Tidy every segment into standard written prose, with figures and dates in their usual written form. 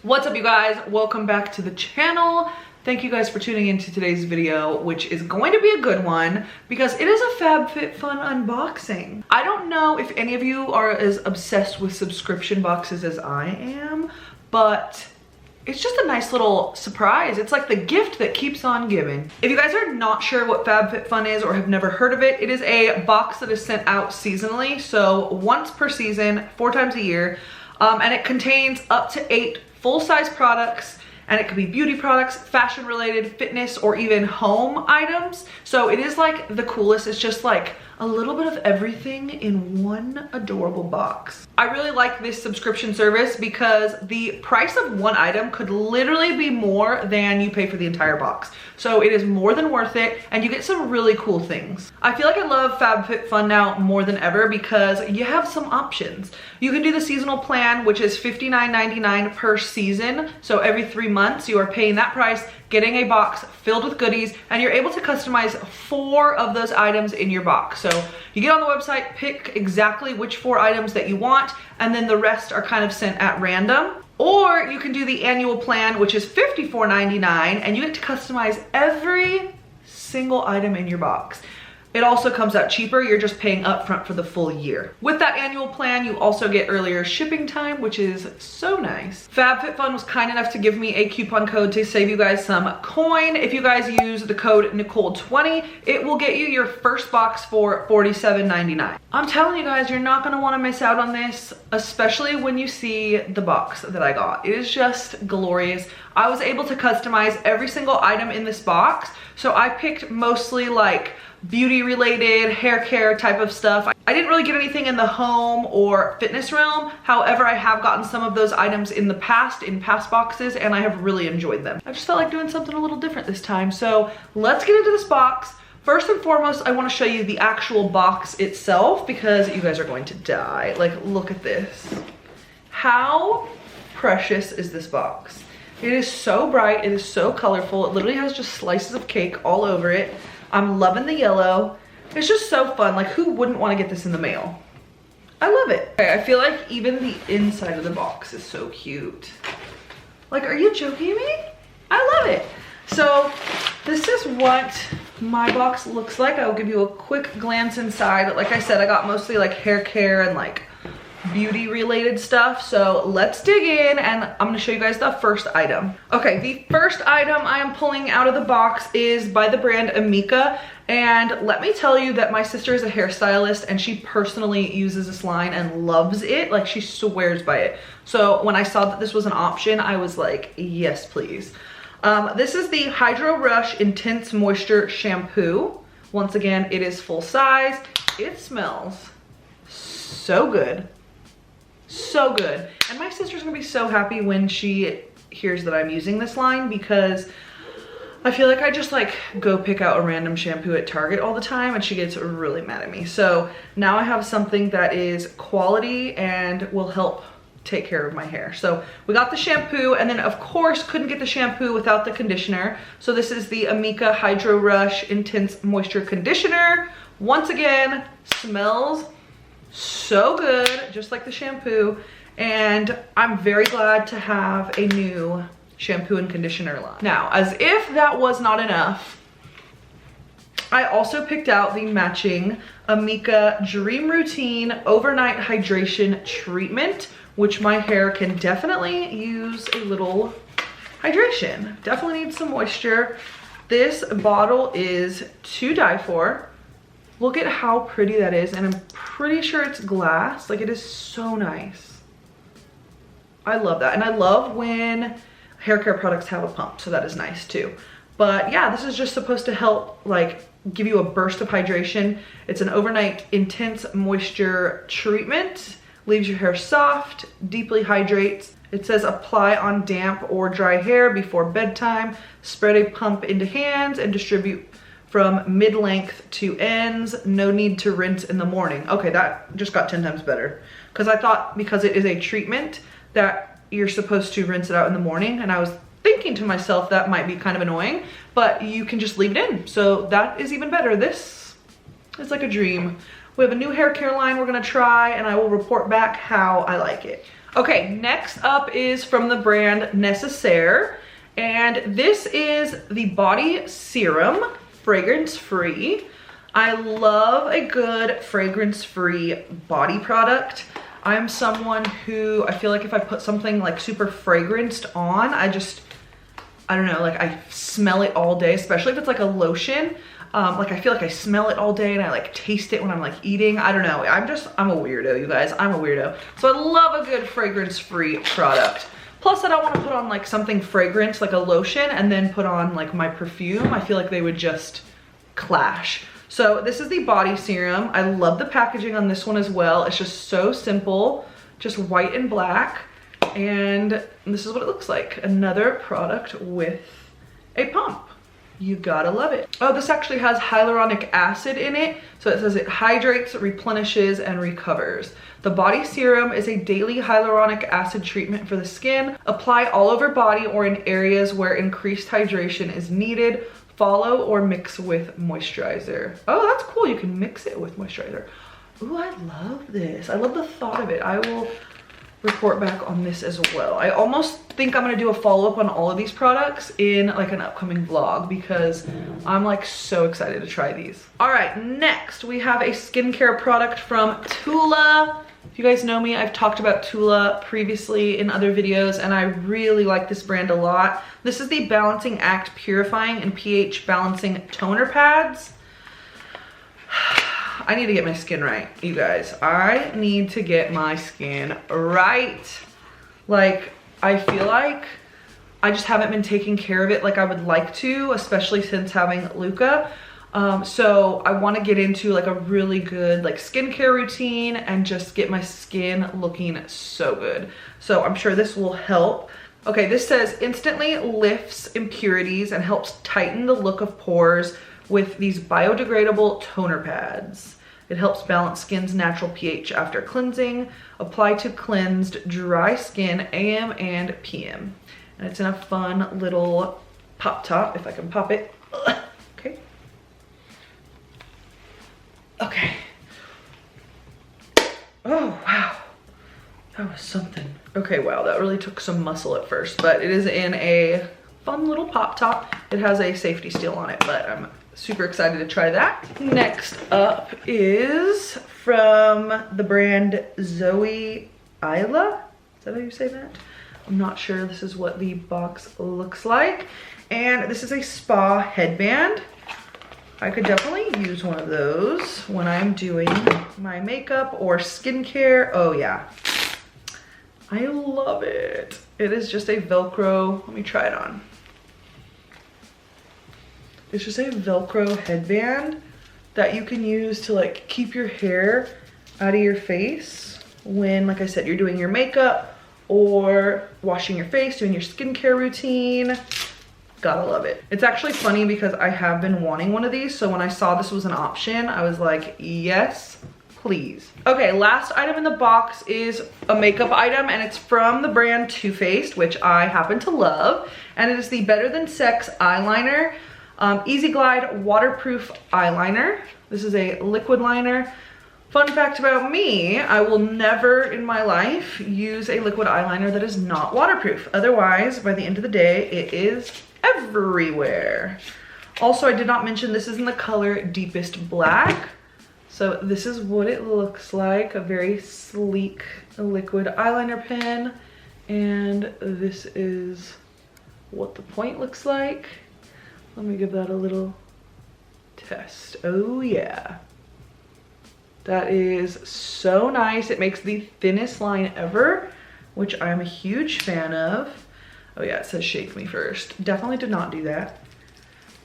What's up, you guys? Welcome back to the channel. Thank you guys for tuning into today's video, which is going to be a good one because it is a FabFitFun unboxing. I don't know if any of you are as obsessed with subscription boxes as I am, but it's just a nice little surprise. It's like the gift that keeps on giving. If you guys are not sure what FabFitFun is or have never heard of it, it is a box that is sent out seasonally. So once per season, 4 times a year. And it contains up to 8 full-size products, and it could be beauty products, fashion related, fitness, or even home items. So it is like the coolest. It's just like a little bit of everything in one adorable box. I really like this subscription service because the price of one item could literally be more than you pay for the entire box. So it is more than worth it, and you get some really cool things. I feel like I love FabFitFun now more than ever because you have some options. You can do the seasonal plan, which is $59.99 per season. So every 3 months you are paying that price, getting a box filled with goodies, and you're able to customize 4 of those items in your box. So you get on the website, pick exactly which 4 items that you want, and then the rest are kind of sent at random. Or you can do the annual plan, which is $54.99, and you get to customize every single item in your box. It also comes out cheaper. You're just paying upfront for the full year. With that annual plan, you also get earlier shipping time, which is so nice. FabFitFun was kind enough to give me a coupon code to save you guys some coin. If you guys use the code Nicole20, it will get you your first box for $47.99. I'm telling you guys, you're not gonna wanna miss out on this, especially when you see the box that I got. It is just glorious. I was able to customize every single item in this box. So I picked mostly like beauty related, hair care type of stuff. I didn't really get anything in the home or fitness realm. However, I have gotten some of those items in the past, in past boxes, and I have really enjoyed them. I just felt like doing something a little different this time. So let's get into this box. First and foremost, I want to show you the actual box itself because you guys are going to die. Like, look at this. How precious is this box? It is so bright, it is so colorful. It literally has just slices of cake all over it. I'm loving the yellow. It's just so fun. Like, who wouldn't want to get this in the mail? I love it. Okay, I feel like even the inside of the box is so cute. Like, are you joking me? I love it. So this is what my box looks like. I'll give you a quick glance inside. Like I said, I got mostly like hair care and like beauty related stuff. So let's dig in, and I'm gonna show you guys the first item. Okay, the first item I am pulling out of the box is by the brand Amika. And let me tell you that my sister is a hairstylist and she personally uses this line and loves it. Like, she swears by it. So when I saw that this was an option, I was like, yes, please. This is the Hydro Rush Intense Moisture Shampoo. Once again, it is full size. It smells so good. So good. And my sister's gonna be so happy when she hears that I'm using this line because I feel like I just like go pick out a random shampoo at Target all the time and she gets really mad at me. So now I have something that is quality and will help take care of my hair. So we got the shampoo, and then of course couldn't get the shampoo without the conditioner. So this is the Amika Hydro Rush Intense Moisture Conditioner. Once again, smells so good, just like the shampoo, and I'm very glad to have a new shampoo and conditioner line. Now, as if that was not enough, I also picked out the matching Amika Dream Routine Overnight Hydration Treatment, which my hair can definitely use a little hydration. Definitely needs some moisture. This bottle is to die for. Look at how pretty that is, and I'm pretty sure it's glass. Like, it is so nice. I love that, and I love when hair care products have a pump, so that is nice too. But yeah, this is just supposed to help like give you a burst of hydration. It's an overnight intense moisture treatment. Leaves your hair soft, deeply hydrates. It says apply on damp or dry hair before bedtime. Spread a pump into hands and distribute from mid-length to ends. No need to rinse in the morning. Okay, that just got 10 times better. Because I thought because it is a treatment that you're supposed to rinse it out in the morning, and I was thinking to myself that might be kind of annoying, but you can just leave it in. So that is even better. This is like a dream. We have a new hair care line we're gonna try, and I will report back how I like it. Okay, next up is from the brand Necessaire, and this is the body serum, fragrance-free. I love a good fragrance-free body product. I'm someone who, I feel like if I put something like super fragranced on, I don't know, like I smell it all day, especially if it's like a lotion. Like I feel like I smell it all day and I like taste it when I'm like eating. I don't know, I'm a weirdo, you guys, I'm a weirdo. So I love a good fragrance-free product. Plus I don't want to put on like something fragrant, like a lotion, and then put on like my perfume. I feel like they would just clash. So this is the body serum. I love the packaging on this one as well. It's just so simple, just white and black. And this is what it looks like. Another product with a pump. You gotta love it. Oh, this actually has hyaluronic acid in it. So it says it hydrates, replenishes, and recovers. The body serum is a daily hyaluronic acid treatment for the skin. Apply all over body or in areas where increased hydration is needed. Follow or mix with moisturizer. Oh, that's cool. You can mix it with moisturizer. Ooh, I love this. I love the thought of it. I will report back on this as well. I almost think I'm gonna do a follow-up on all of these products in like an upcoming vlog because I'm like so excited to try these. All right, next we have a skincare product from Tula. If you guys know me, I've talked about Tula previously in other videos and I really like this brand a lot. This is the Balancing Act Purifying and pH Balancing Toner Pads. I need to get my skin right, you guys. I need to get my skin right. Like, I feel like I just haven't been taking care of it like I would like to, especially since having Luca. So I want to get into like a really good like skincare routine and just get my skin looking so good. So I'm sure this will help. Okay, this says instantly lifts impurities and helps tighten the look of pores with these biodegradable toner pads. It helps balance skin's natural pH after cleansing. Apply to cleansed, dry skin AM and PM. And it's in a fun little pop top, if I can pop it. Okay. Okay. Oh, wow. That was something. Okay, wow, that really took some muscle at first, but it is in a fun little pop top. It has a safety seal on it, but I'm super excited to try that. Next up is from the brand Zoe Isla. Is that how you say that? I'm not sure. This is what the box looks like. And this is a spa headband. I could definitely use one of those when I'm doing my makeup or skincare. Oh yeah, I love it. It is just a Velcro, let me try it on. It's just a Velcro headband that you can use to like keep your hair out of your face when, like I said, you're doing your makeup or washing your face, doing your skincare routine. Gotta love it. It's actually funny because I have been wanting one of these, so when I saw this was an option, I was like, yes, please. Okay, last item in the box is a makeup item, and it's from the brand Too Faced, which I happen to love, and it is the Better Than Sex eyeliner. Easy Glide waterproof eyeliner. This is a liquid liner. Fun fact about me, I will never in my life use a liquid eyeliner that is not waterproof. Otherwise, by the end of the day, it is everywhere. Also, I did not mention this is in the color Deepest Black. So this is what it looks like, a very sleek liquid eyeliner pen. And this is what the point looks like. Let me give that a little test. Oh yeah. That is so nice. It makes the thinnest line ever, which I'm a huge fan of. Oh yeah, it says shake me first. Definitely did not do that.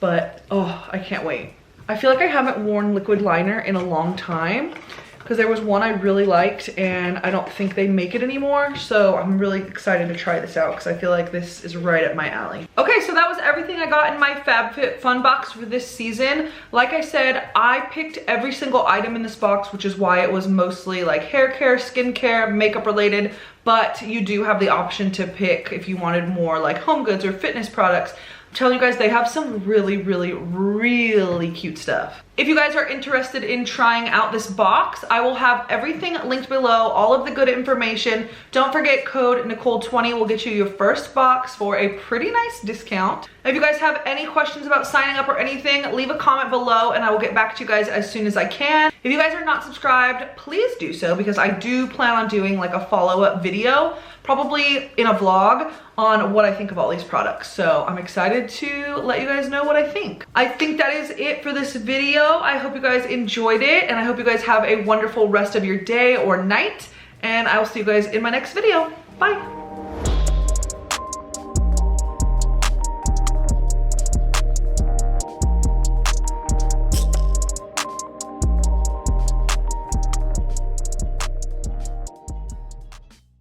But, oh, I can't wait. I feel like I haven't worn liquid liner in a long time because there was one I really liked and I don't think they make it anymore. So I'm really excited to try this out because I feel like this is right up my alley. Okay, so that was everything I got in my FabFitFun box for this season. Like I said, I picked every single item in this box, which is why it was mostly like hair care, skincare, makeup related, but you do have the option to pick if you wanted more like home goods or fitness products. I'm telling you guys, they have some really, really, really cute stuff. If you guys are interested in trying out this box, I will have everything linked below, all of the good information. Don't forget code Nicole20 will get you your first box for a pretty nice discount. If you guys have any questions about signing up or anything, leave a comment below and I will get back to you guys as soon as I can. If you guys are not subscribed, please do so because I do plan on doing like a follow-up video, probably in a vlog, on what I think of all these products. So I'm excited to let you guys know what I think. I think that is it for this video. I hope you guys enjoyed it and I hope you guys have a wonderful rest of your day or night, and I will see you guys in my next video. Bye.